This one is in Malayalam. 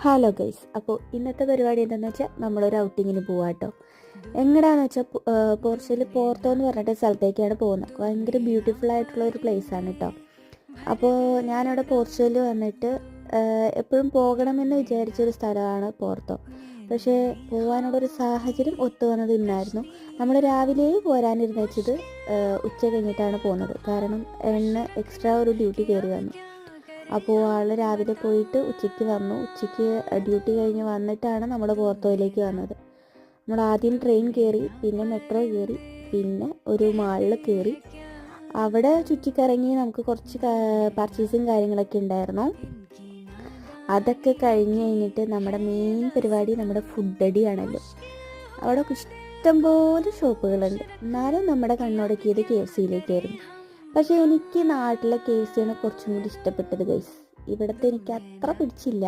ഹലോ ഗൈസ്, അപ്പോൾ ഇന്നത്തെ പരിപാടി എന്താണെന്ന് വെച്ചാൽ നമ്മളൊരു ഔട്ടിങ്ങിന് പോവാം കേട്ടോ. എങ്ങടാന്ന് വെച്ചാൽ പോർച്ചുഗൽ പോർട്ടോ എന്ന് പറഞ്ഞിട്ട് സ്ഥലത്തേക്കാണ് പോകുന്നത്. ഭയങ്കര ബ്യൂട്ടിഫുൾ ആയിട്ടുള്ള ഒരു പ്ലേസ് ആണ് കേട്ടോ. അപ്പോൾ ഞാനവിടെ പോർച്ചുഗൽ വന്നിട്ട് എപ്പോഴും പോകണമെന്ന് വിചാരിച്ചൊരു സ്ഥലമാണ് പോർട്ടോ. പക്ഷേ പോകാനുള്ളൊരു സാഹചര്യം ഒത്തു വന്നത് ഇന്നായിരുന്നു. നമ്മൾ രാവിലെ പോരാനിരുന്ന് വെച്ചത് ഉച്ച കഴിഞ്ഞിട്ടാണ് പോകുന്നത്. കാരണം എക്സ്ട്രാ ഒരു ഡ്യൂട്ടി കയറി വന്നു. അപ്പോൾ ആൾ രാവിലെ പോയിട്ട് ഉച്ചയ്ക്ക് വന്നു. ഉച്ചയ്ക്ക് ഡ്യൂട്ടി കഴിഞ്ഞ് വന്നിട്ടാണ് നമ്മൾ പോർത്തോയിലേക്ക് വന്നത്. നമ്മൾ ആദ്യം ട്രെയിൻ കയറി, പിന്നെ മെട്രോ കയറി, പിന്നെ ഒരു മാളിൽ കയറി. അവിടെ ചുറ്റിക്കറങ്ങി നമുക്ക് കുറച്ച് പർച്ചേസും കാര്യങ്ങളൊക്കെ ഉണ്ടായിരുന്നു. അതൊക്കെ കഴിഞ്ഞ് കഴിഞ്ഞിട്ട് നമ്മുടെ മെയിൻ പരിപാടി നമ്മുടെ ഫുഡ് അടിയാണല്ലോ. അവിടെ ഇഷ്ടംപോലെ ഷോപ്പുകളുണ്ട്. എന്നാലും നമ്മുടെ കണ്ണോടക്കിയത് KFC-യിലേക്കായിരുന്നു. പക്ഷേ എനിക്ക് നാട്ടിലെ KFC-യാണ് കുറച്ചും കൂടി ഇഷ്ടപ്പെട്ടത് ഗൈസ്. ഇവിടുത്തെ എനിക്ക് അത്ര പിടിച്ചില്ല.